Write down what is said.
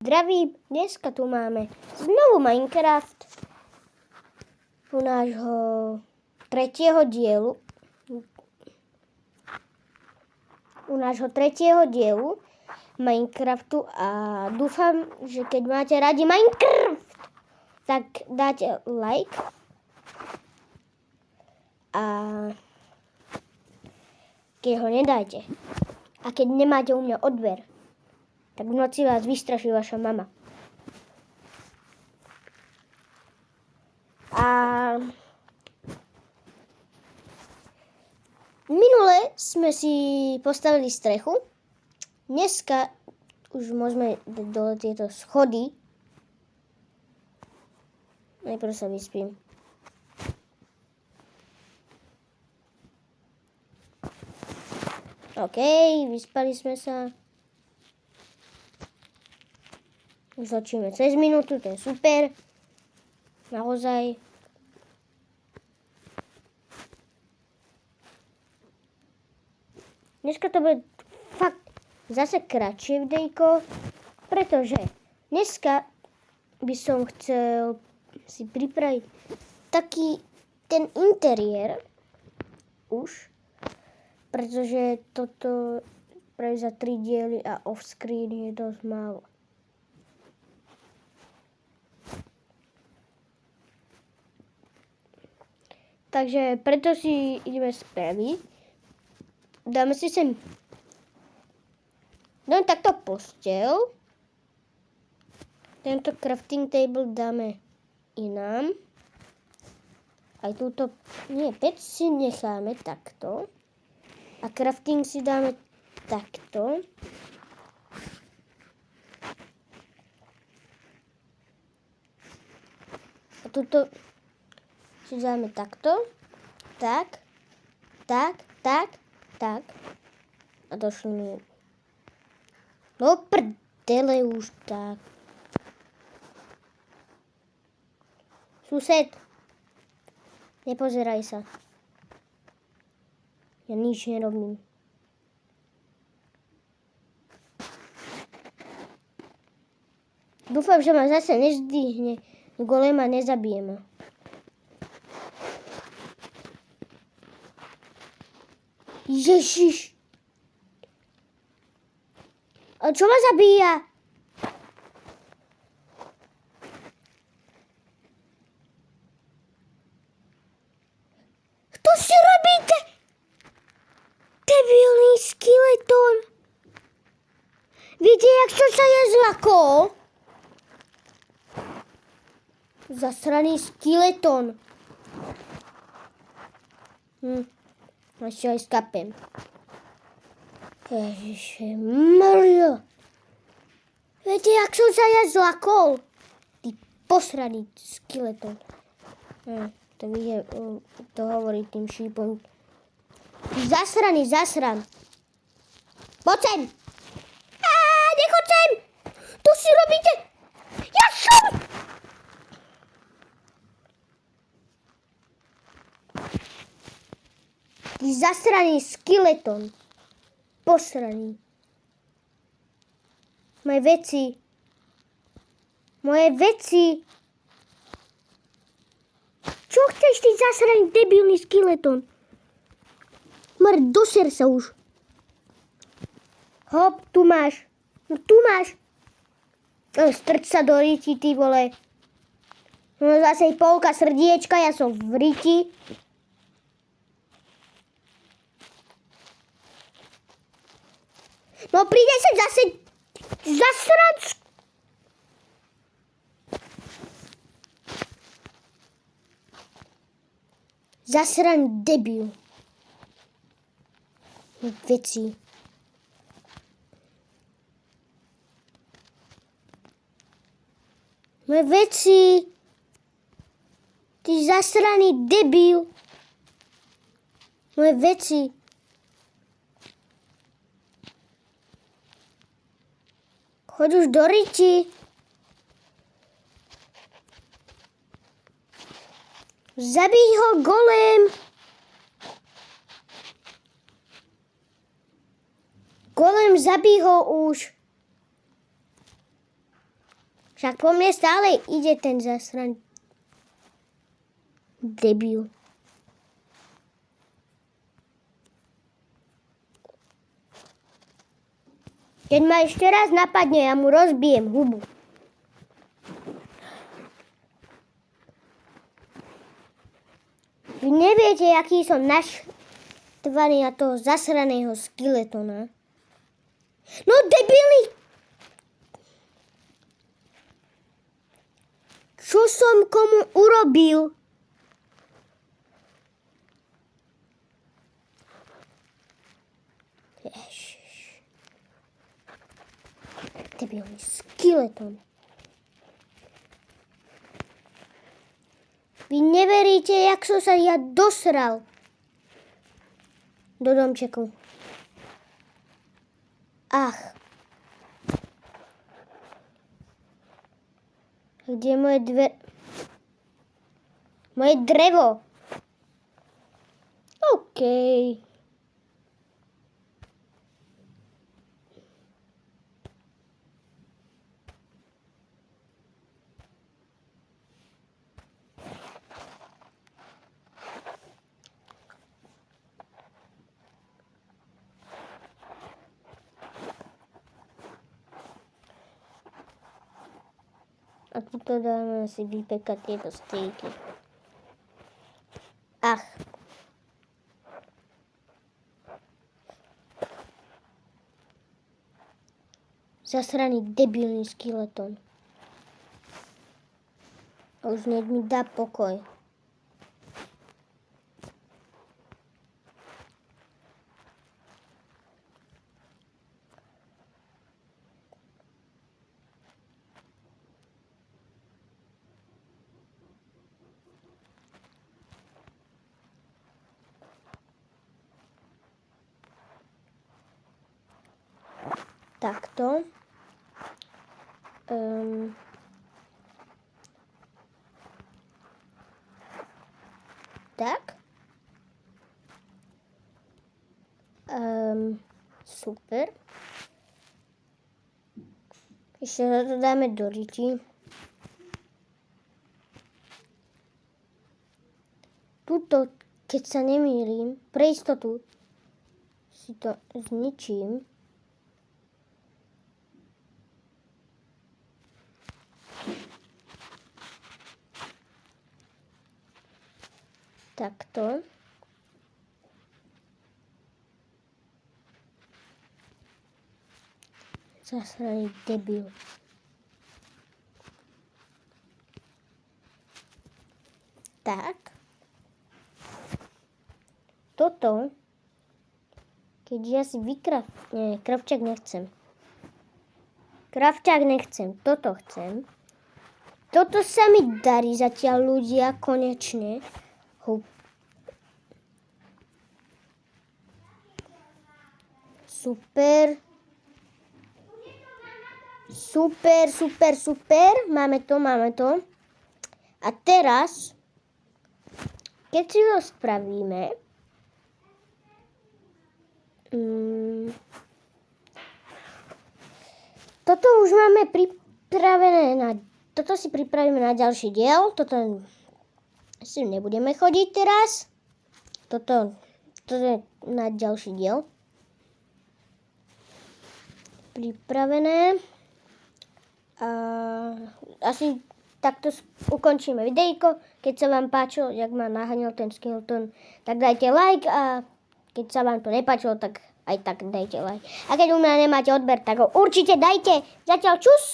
Zdravím, dneska tu máme znovu Minecraft u nášho tretieho dielu Minecraftu a dúfam, že keď máte radi Minecraft, tak dáte like a keď ho nedáte a keď nemáte u mňa odber, tak v noci vás vystraší vaša mama. A minule sme si postavili strechu. Dneska už môžeme dať dole tieto schody. Najprv sa vyspím. OK, vyspali sme sa. Už začíme cez minútu, to je super. Naozaj. Dneska to bude fakt zase kratšie videjko, pretože dneska by som chcel si pripraviť taký ten interiér už, pretože toto práve za 3 diely a off-screen je dosť málo. Takže preto si ideme spraviť. Dáme si sem takto posteľ. Tento crafting table dáme inám. Aj túto, pec si necháme takto. A crafting si dáme takto. A túto si dáme takto. Tak. A došli mi. No prdele už tak. Sused. Nepozeraj sa. Ja nič nerobím. Dúfam, že ma zase nezdvihne golem a nezabije ma. Ježiš. A čo ma zabíja? Kto si robíte? Debilný skeleton. Viete, jak som sa ja zlakol? Zasraný skeleton. Ešte aj skapem. Ježiše Maria. Viete, jak som sa ja zlakol? Ty posraný skeleton. To vidie, to hovorí tým šípom. Zasraný, zasran. Poď sem. Nechoď sem. To si robíte. Ja som. Ty zasraný skeleton. Posraný. Moje veci. Čo chceš, ty zasraný debilný skeleton? Doser sa už. Hop, tu máš. No tu máš. Strč sa do riti, ty vole. No zase polka srdiečka, ja som v riti. No príde sem zase zasrať. Zasraný debil. Veci. Moje veci. Ty zasraný debil. Moje veci. Choď už do riti. Zabij ho, golem. Golem, zabij ho už. Však po mne stále ide ten zasran debil. Keď ma ešte raz napadne, ja mu rozbijem hubu. Vy neviete, aký som naštvaný na toho zasraného skeletona. No debilný! Čo som komu urobil? Ježiš. Debilný skeleton. Vy neveríte, jak som sa ja dosral do domčeku. Ach. Kde je moje moje drevo? OK. A tuto dáme si vypekať tieto stejky. Ach. Zasraný debilný skeleton. A už nech mi dá pokoj. Takto. Tak. Super. Ešte to dáme do riti. Tuto, keď sa nemýlim, pre istotu si to zničím. Takto. Zasraný debil. Tak. Toto, keď ja si kravčák nechcem. Kravčák nechcem, toto chcem. Toto sa mi darí zatiaľ ľudia, konečne. Super. Super, super, super. Máme to. A teraz, keď si ho spravíme, toto už máme pripravené toto si pripravíme na ďalší diel. Toto si nebudeme chodiť teraz. Toto je na ďalší diel. Pripravené. A asi takto ukončíme videjko. Keď sa vám páčilo, jak ma naháňal ten skeleton, tak dajte like a keď sa vám to nepáčilo, tak aj tak dajte like. A keď u mňa nemáte odber, tak ho určite dajte. Zatiaľ čus!